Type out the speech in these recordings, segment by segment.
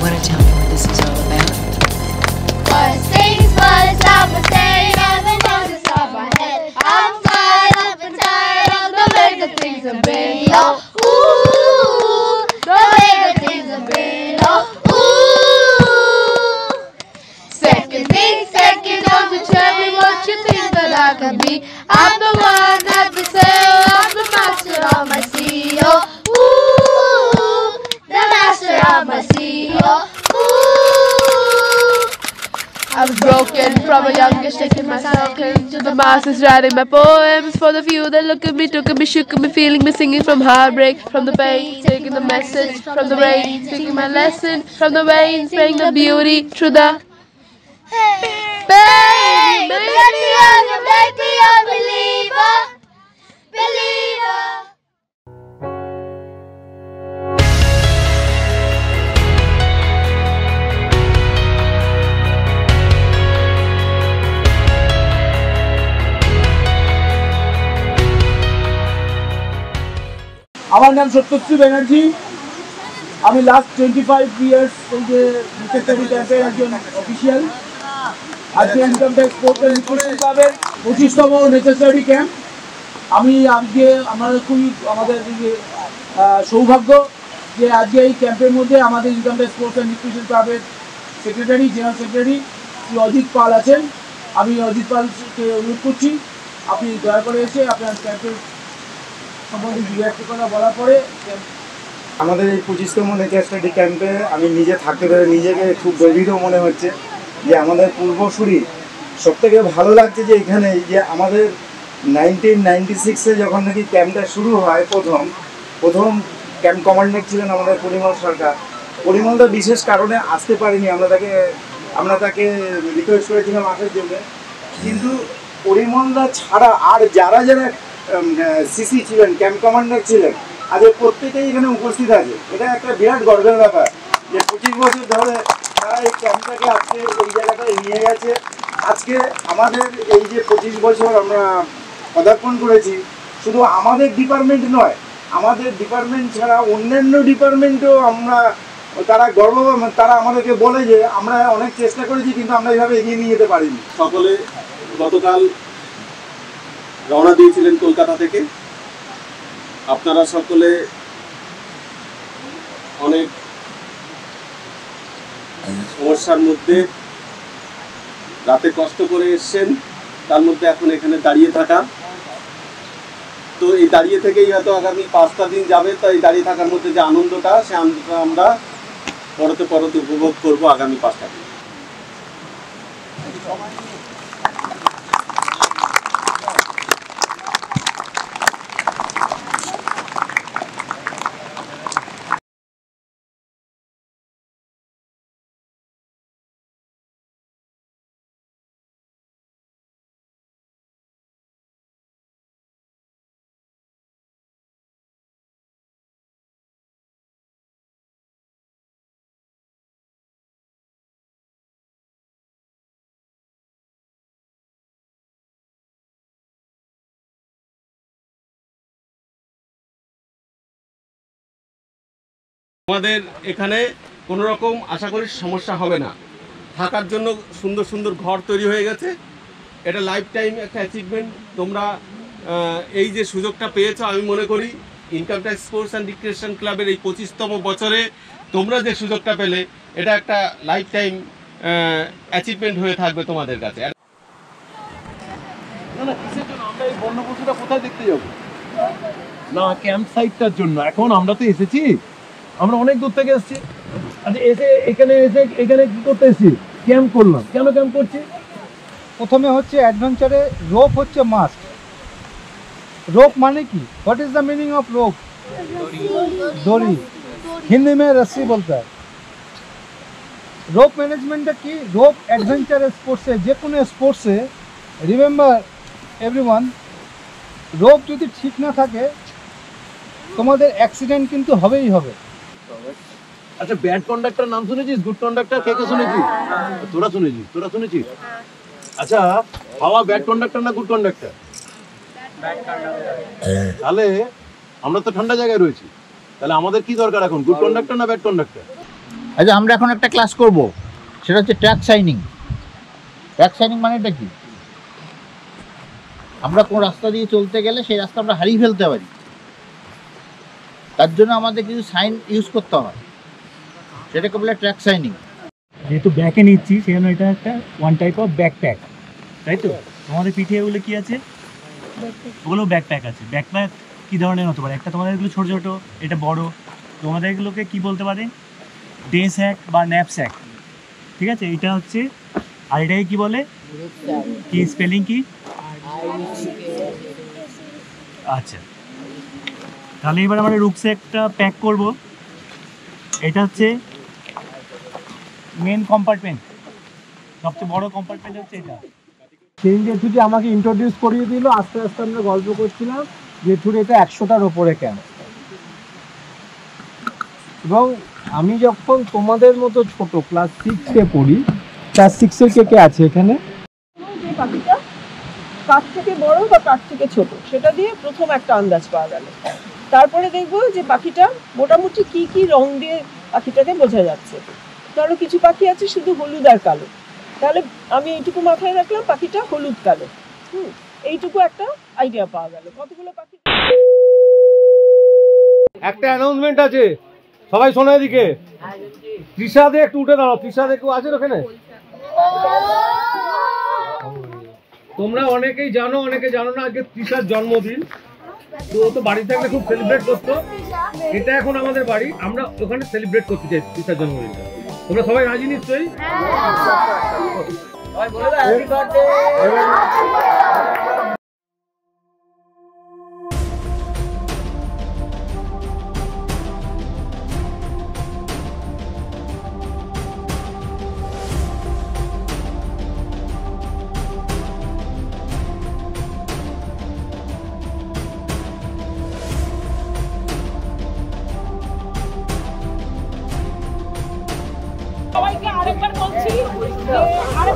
want to tell me what this is all about? First things first, I'ma say nothing else is off my head. I'm fed up and tired of the way that things have been, yo. Ooh, the way that things have been, yo. Ooh. Second thing, second, don't you tell me what you think that I can be. I'm the one at the sail, I'm the master of my sea, yo. Ooh, the master of my sea, yo. I was broken from a young age, taking myself into the masses, writing my poems for the few that look at me, took at me, shook at me, feeling me, singing from heartbreak, from the pain, taking the message from the rain, taking my lesson from the veins, praying the beauty through the pain. Make me a believer, believer. আমার নাম সত্যশ্রী ব্যানার্জি। আমি last 25 years এই যে টিঙ্কাতারি ক্যাম্পের একজন official. আজকে income tax sports and recruitment ক্লাবের 25তম necessary camp. আমি আজকে আমাদের সৌভাগ্য যে আজকে এই ক্যাম্পের মধ্যে আমাদের income tax sports and recruitment ক্লাবের secretary, general secretary Shri Ajit Pal আছেন। আমি অজিত পালকে অনুরোধ করছি আপনি দয়া করে এসে আপনার ক্যাম্পের সম্বন্ধে দু একটা কথা বলার পরে। আমাদের এই 25তম নেসেসারি ক্যাম্পে আমি নিজে থাকতে পেরে নিজেকে খুব গর্বিত মনে হচ্ছে যে আমাদের পূর্বসূরি। সবথেকে ভালো লাগছে যে এখানে যে আমাদের 1996-এ যখন নাকি ক্যাম্পটা শুরু হয়, প্রথম ক্যাম্প কমান্ডার ছিলেন আমাদের পরিমল সরকার। পরিমলদা বিশেষ কারণে আসতে পারিনি, আমরা তাকে রিকোয়েস্ট করেছিলাম আসার জন্য, কিন্তু পরিমলদা ছাড়া আর যারা সিসি ছিলেন, ক্যাম্প কমান্ডার ছিলেন, আজ প্রত্যেকেই এখানে উপস্থিত আছে। এটা একটা বিরাট গর্বের ব্যাপার যে 25 বছর ধরে তারা এই ক্যাম্পটাকে আজকে এই জায়গাটায় নিয়ে গেছে। আজকে আমাদের এই যে 25 বছর আমরা পদার্পণ করেছি, শুধু আমাদের ডিপার্টমেন্ট নয়, আমাদের ডিপার্টমেন্ট ছাড়া অন্যান্য ডিপার্টমেন্টও তারা আমাদেরকে বলে যে আমরা অনেক চেষ্টা করেছি কিন্তু আমরা এইভাবে এগিয়ে নিয়ে যেতে পারিনি। সকলে গতকাল রওনা দিয়েছিলেন কলকাতা থেকে। আপনারা সকলে অনেক সমস্যার মধ্যে রাতে কষ্ট করে এসছেন, তার মধ্যে এখন এখানে দাঁড়িয়ে থাকা। তো এই দাঁড়িয়ে থেকেই হয়তো আগামী 5টা দিন যাবে। তো এই দাঁড়িয়ে থাকার মধ্যে যে আনন্দটা, সে আনন্দটা আমরা পরতে উপভোগ করবো আগামী 5টা দিন। আমাদের এখানে কোনো রকম আশা করি সমস্যা হবে না। থাকার জন্য সুন্দর সুন্দর ঘর তৈরি হয়ে গেছে। এটা লাইফ টাইম একটা অ্যাচিভমেন্ট। তোমরা এই যে সুযোগটা পেয়েছো, আমি মনে করি income tax sports and recreation ক্লাবের এই 25তম বছরে তোমরা যে সুযোগটা পেলে, এটা একটা লাইফ টাইম অ্যাচিভমেন্ট হয়ে থাকবে তোমাদের কাছে। না কিসের জন্য আমরা এই বন্যপশুটা কোথায় দেখতে যাব? না, ক্যাম্প সাইটটার জন্য। এখন আমরা তো এসেছি, আমরা অনেক দূর থেকে এসেছি। আচ্ছা, এখানে কি করতে এসেছি? ক্যাম্প করলাম। কেন ক্যাম্প করছি? প্রথমে হচ্ছে অ্যাডভেঞ্চারে রোপ হচ্ছে মাস্ট। रोप माने की? What is the meaning of rope? डोरी। हिंदी में रस्सी बोलता है। रोप मैनेजमेंट की रोप एडवेंचर स्पोर्ट्स है, जे कोनो स्पोर्ट्स है। रिमेम्बर एवरीवन, रोप যদি ঠিক না থাকে তোমাদের অ্যাক্সিডেন্ট কিন্তু হবেই হবে। আচ্ছা, ব্যাড কন্ডাক্টর নাম শুনেছিস? গুড কন্ডাক্টর কে কে শুনেছিস? তোরা শুনেছিস? আচ্ছা, হাওয়া ব্যাড কন্ডাক্টর না গুড কন্ডাক্টর? তাহলে আমরা তো ঠান্ডা জায়গায় রয়েছি, তাহলে আমাদের কি দরকার এখন? গুড কন্ডাক্টর না ব্যাড কন্ডাক্টর? আচ্ছা, আমরা এখন একটা ক্লাস করব, সেটা হচ্ছে ট্র্যাক সাইনিং। ট্র্যাক সাইনিং মানেটা কি? আমরা কোন রাস্তা দিয়ে চলতে গেলে সেই রাস্তা আমরা হারিয়ে ফেলতে পারি, তার জন্য আমাদের কিছু সাইন ইউজ করতে হয়, সেটাকে বলে ট্র্যাক সাইনিং। যেহেতু ব্যাকে নিচ্ছি সেজন্য এটা একটা ওয়ান টাইপ অফ ব্যাকপ্যাক, তাই তো? তোমাদের পিঠে এগুলো কি আছে? ওগুলো ব্যাকপ্যাক আছে। ব্যাকপ্যাক কী ধরনের হতে পারে? একটা তোমাদের এগুলো ছোটো ছোটো, এটা বড়। তোমাদের এগুলোকে কী বলতে পারে? ডে স্যাক বা ন্যাপ স্যাক, ঠিক আছে? এটা হচ্ছে। আর এটাকে কী বলে? কি স্পেলিং কি? আচ্ছা, তাহলে এবার আমরা রুকস্যাকটা প্যাক করব। এটা হচ্ছে মেন কম্পার্টমেন্ট, সবচেয়ে বড় কম্পার্টমেন্ট হচ্ছে এটা। সেই জেঠুটি আমাকে ইন্ট্রোডিউস করিয়ে দিল, আস্তে আস্তে আমরা গল্প করছিলাম। জেঠুর এটা 100টার ওপরে ক্যাম্প, এবং আমি যখন তোমাদের মতো ছোট ক্লাস 6-এ পড়ি, ক্লাস 6-এর কে আছে এখানে? যে পাখিটা কাঠ থেকে বড় বা কাঠ থেকে ছোট, সেটা দিয়ে প্রথম একটা আন্দাজ পাওয়া গেল। তারপরে দেখবো যে পাখিটা মোটামুটি কি কি রং দিয়ে পাখিটাকে বোঝা যাচ্ছে। ধরো কিছু পাখি আছে শুধু হলুদ আর কালো, তাহলে আমি এইটুকু মাথায় রাখলাম পাখিটা হলুদ কালো। এইটুকু একটা আইডিয়া পাওয়া গেল। কতগুলো পাখি। একটা অ্যানাউন্সমেন্ট আছে, সবাই শোনো এদিকে। তৃষাদে একটু উঠে দাঁড়াও। তৃষাদে কেউ আছেন ওখানে? তোমরা অনেকেই জানো, অনেকে জানো না, আজকে তৃষার জন্মদিন। তো ও তো বাড়ি থাকলে খুব সেলিব্রেট করতো, এটা এখন আমাদের বাড়ি, আমরা ওখানে সেলিব্রেট করতে চাই তৃষার জন্মদিনটা। তোমরা সবাই রাজি নিশ্চয়ই? সবাই বলে দাও happy birthday.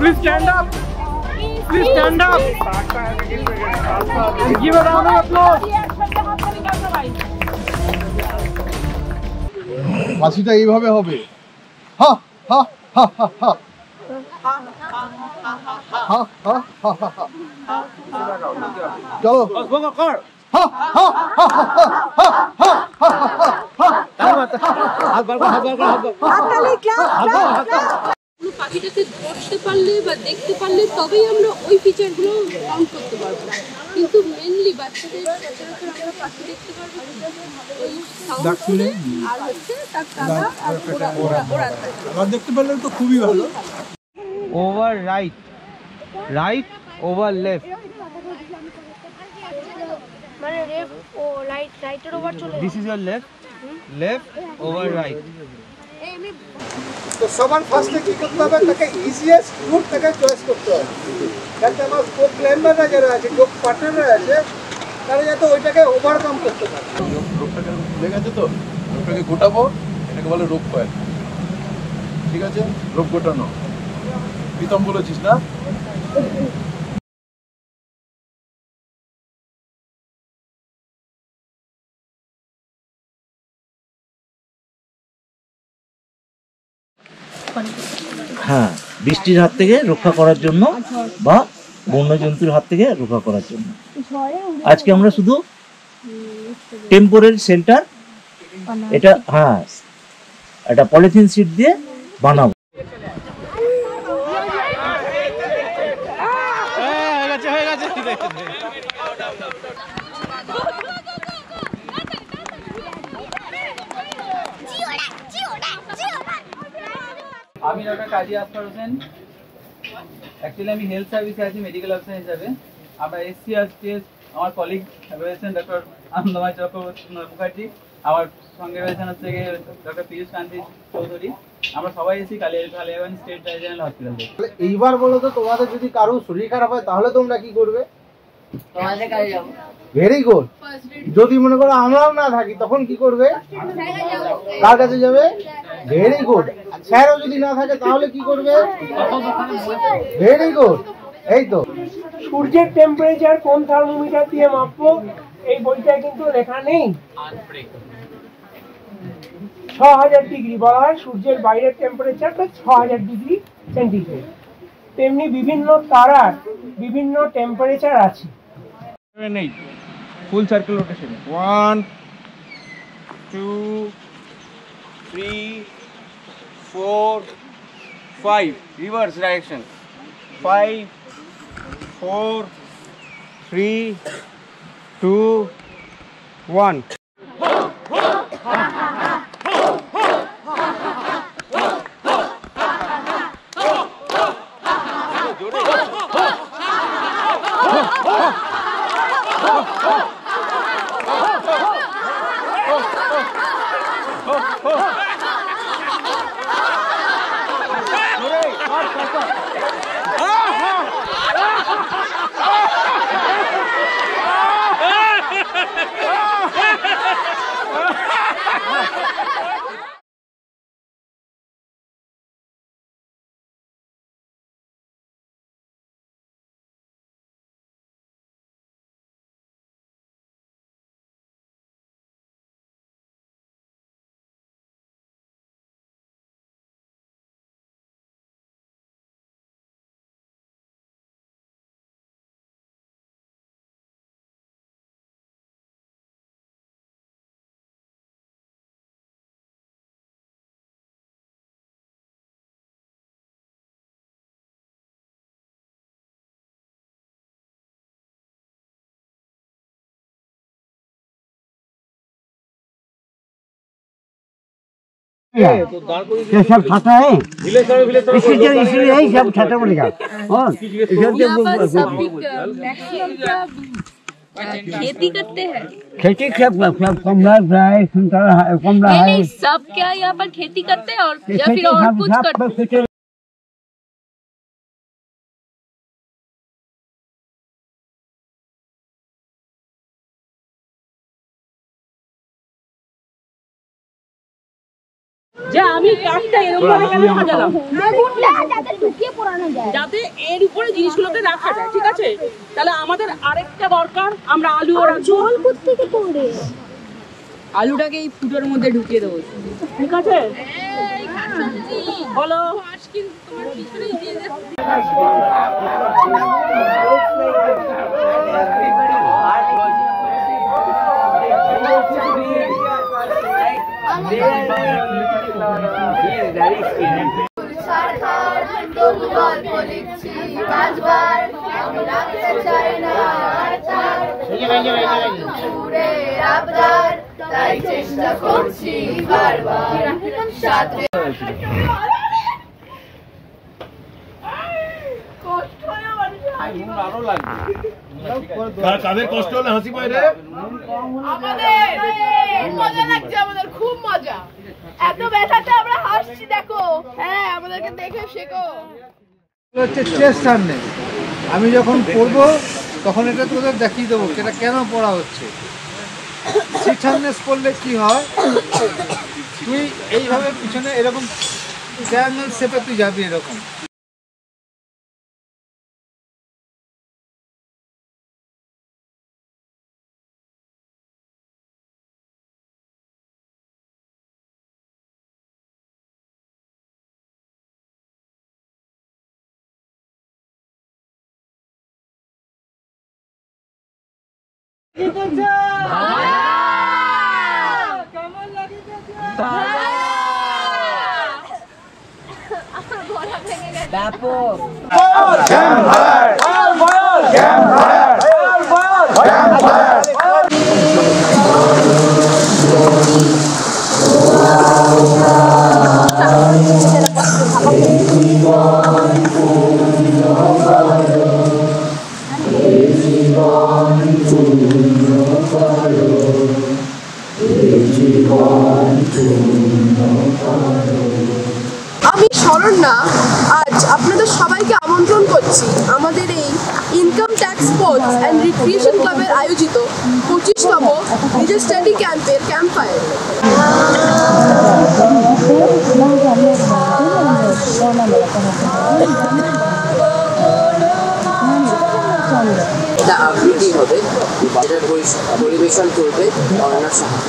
Please stand up. Please stand up. Give a round of applause. বাসিটা এইভাবে হবে। হা হা হা হা হা হা হা হা হা। চলো কর। হা হা হা হা হা হা হা হা। হাত বার কর, হাত বার কর, হাত বার কর। হাততালি ক্লাস। পাখিটাকে ধরতে পারলে বা দেখতে পারলে তবেই আমরা ওই ফিচারগুলো কাউন্ট করতে পারবো, কিন্তু মেনলি বাচ্চাদের সচরাচর আমরা পাখি দেখতে পারবো ওই সাউন্ড শুনে, আর হচ্ছে তার কালা আর ওরা দেখতে পারলে তো খুবই ভালো। Over right, right over left, মানে লেফট ও রাইট, রাইটের ওভার চলে। This is your left, left over right. তো সবার ফার্স্টে কি করতে হবে? তাকে ইজিয়েস্ট রুট থেকে চয়েস করতে হবে, যাতে আমার কো ক্লাইম্বাররা যারা আছে, কো পার্টনাররা আছে, তারা যাতে ওইটাকে ওভারকাম করতে পারে। রোগটাকে ভুলে গেছে তো, রোগটাকে গোটাবো, এটাকে বলে রোগ কয়েল। ঠিক আছে, রোগ গোটানো। প্রীতম বলেছিস না? হ্যাঁ, বৃষ্টির হাত থেকে রক্ষা করার জন্য বা বন্যজন্তুর হাত থেকে রক্ষা করার জন্য। আজকে আমরা শুধু টেম্পোরারি শেল্টার, এটা হ্যাঁ একটা পলিথিন শিট দিয়ে বানাবো। আমি ডক্টর কাজী আসফার হোসেন, অ্যাকচুয়ালি আমি হেলথ সার্ভিসে আছি মেডিকেল অফিসার হিসাবে। আমরা এসসি আরসিএস, আমার কলিগ রয়েছেন ডক্টর আনন্দময় চক্রবর্তী মুখার্জি, আমার সঙ্গে রয়েছেন হচ্ছে ডক্টর পীযূষ কান্তি চৌধুরী। আমরা সবাই AC Kaliaganj state regional hospital থেকে। এইবার বলো তো, তোমাদের যদি কারো শরীর খারাপ হয় তাহলে তোমরা কি করবে? তোমাদের কাছে যাবো। Very good. যদি মনে করো আমরাও না থাকি তখন কি করবে? কার কাছে যাবে? Very good. স্যারও যদি না থাকে তাহলে কি করবে? Very good. এই তো, সূর্যের টেম্পারেচার কোন থার্মোমিটার দিয়ে মাপবো এই বইটায় কিন্তু লেখা নেই। 6000 ডিগ্রি বলা হয় সূর্যের বাইরের টেম্পারেচারটা 6000 ডিগ্রি সেন্টিগ্রেড। তেমনি বিভিন্ন তারার বিভিন্ন টেম্পারেচার আছে। Full circle rotation 1 2 3 4 5 reverse direction 5 4 3 2 1 ये सब छाता है इसलिए यही सब छाता बोलेगा और खेती करते हैं। खेती सब कमला है संतरा है कमला है सब क्या यहाँ पर खेती करते हैं और या फिर और कुछ करते हैं? যে আমি কাঠটা এরকম ভাবে কেন সাজালাম যাতে ঢুকিয়ে পোড়ানো যায়, যাতে এর উপরে জিনিসগুলোকে রাখা যায়। ঠিক আছে, তাহলে আমাদের আরেকটা দরকার, আমরা আলু আর জল কোত্থেকে পড়ে আলুটাকে এই ফুটোর মধ্যে ঢুকিয়ে দেবো। ঠিক আছে, বলো তোমার পিছনেই দিয়ে দে। কাদের কষ্ট হলে হাসি পায় রে? মজা লাগছে, আমাদের খুব মজা। এত ব্যথাতে আমরা হাসছি, দেখো। হ্যাঁ, আমাদেরকে দেখে শেখো। হচ্ছে চেস্ট হার্নেস। আমি যখন পড়বো তখন এটা তোদের দেখিয়ে দেবো এটা কেন পড়া হচ্ছে। সিট হার্নেস পড়লে কি হয়, তুই এইভাবে পিছনে এরকম ট্রায়াঙ্গেল শেপে তুই যাবি এরকম। আমি শরণ্যা আজ আপনাদের সবাইকে আমন্ত্রণ করছি আমাদের এই income tax sports and recreation ক্লাবের আয়োজিত 25তম নিজের স্টাডি ক্যাম্পের ক্যাম্প ফায়ার। এটা আবৃত্তি হবে, এটা পরিবেশন করবে অর্ণা সাহা।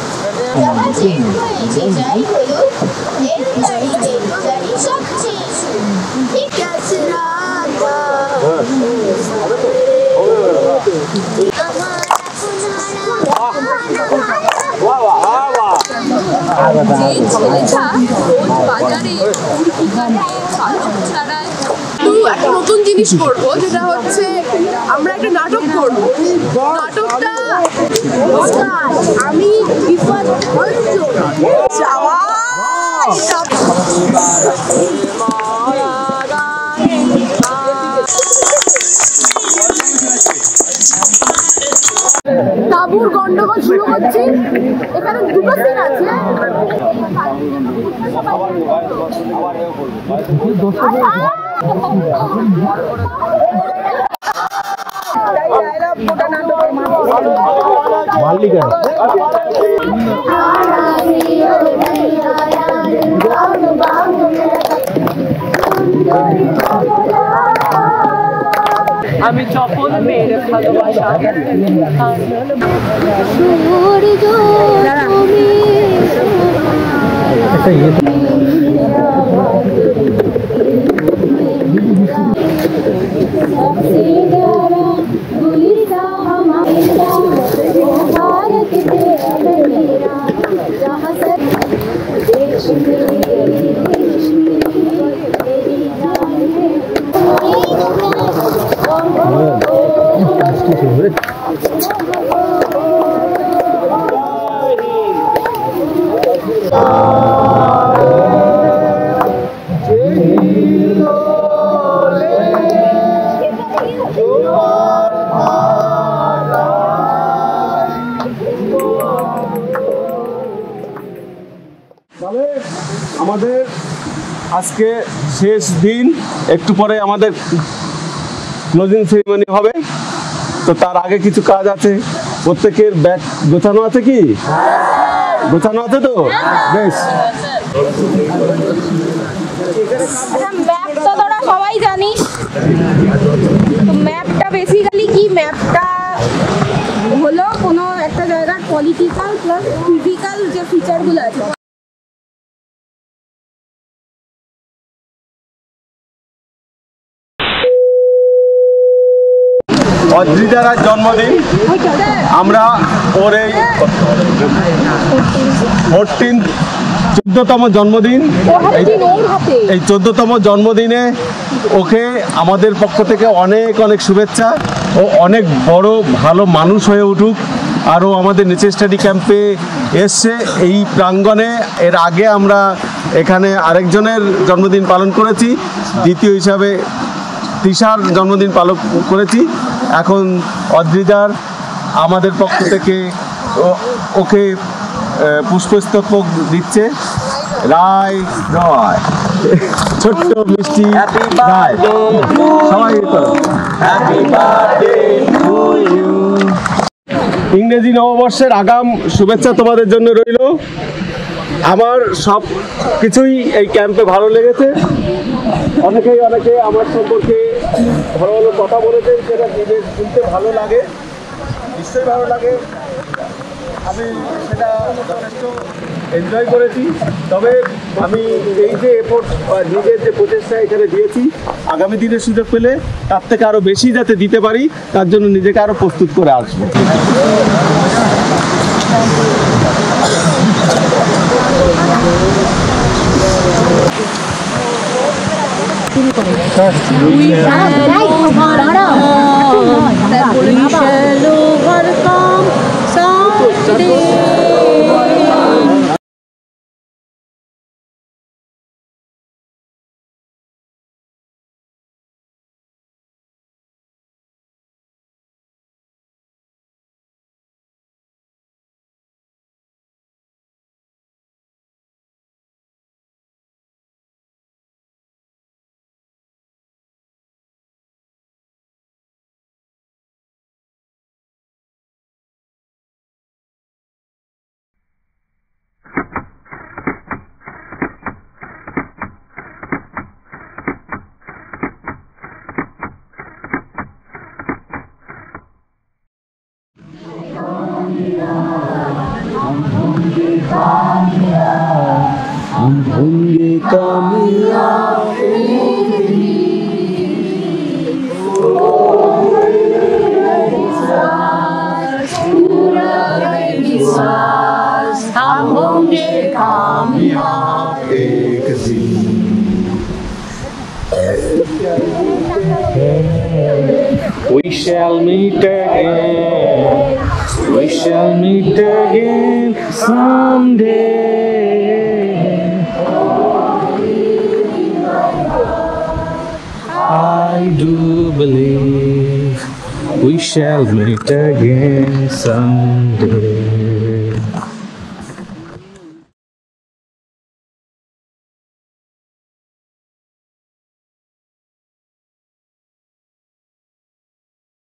একটা নতুন জিনিস করবো, যেটা হচ্ছে আমরা একটা নাটক করবো। নাটকটা আমি তাবুর গন্ডগোল শুরু করছি। এখানে দুটো সিন আছে। আমি চপল মেয়ের ভালোবাসা আমাদের আজকে শেষ দিন, একটু পরে আমাদের ক্লোজিং সেরিমনি হবে। তো তার আগে কিছু কাজ আছে। প্রত্যেকের ব্যাগ গোছানো আছে কি? গোছানো আছে তো? বেশ। ম্যাপটা তোরা সবাই জানিস। তো ম্যাপটা বেসিক্যালি কি? ম্যাপটা হলো কোনো একটা জায়গার পলিটিক্যাল প্লাস ফিজিক্যাল যে ফিচারগুলো আছে। অদ্রিজার আজ জন্মদিন। আমরা ওর এই 14তম জন্মদিন, এই 14তম জন্মদিনে ওকে আমাদের পক্ষ থেকে অনেক অনেক শুভেচ্ছা। ও অনেক বড় ভালো মানুষ হয়ে উঠুক। আরও আমাদের নিচে স্টাডি ক্যাম্পে এসছে এই প্রাঙ্গণে। এর আগে আমরা এখানে আরেকজনের জন্মদিন পালন করেছি, দ্বিতীয় হিসাবে তৃষার জন্মদিন পালন করেছি। এখন অদ্রিজার আমাদের পক্ষ থেকে ওকে পুষ্পস্তবক দিচ্ছে রায় রয়, ছোট্ট মিষ্টি রায়। সবাই ইংরেজি নববর্ষের আগাম শুভেচ্ছা তোমাদের জন্য রইল। আমার সব কিছুই এই ক্যাম্পে ভালো লেগেছে। অনেকে আমার সম্পর্কে ভালো ভালো কথা বলেছেন, সেটা নিজের শুনতে ভালো লাগে, নিশ্চয়ই ভালো লাগে। আমি সেটা যথেষ্ট এনজয় করেছি। তবে আমি এই যে এফোর্ট বা নিজের যে প্রচেষ্টা এখানে দিয়েছি, আগামী দিনে সুযোগ পেলে তার থেকে আরও বেশি যাতে দিতে পারি, তার জন্য নিজেকে আরও প্রস্তুত করে আসবো। We shall overcome someday. कामयाब एक दिन पूरा विश्वास हम होंगे कामयाब एक दिन We shall meet again. We shall meet again someday. I do believe we shall meet again someday.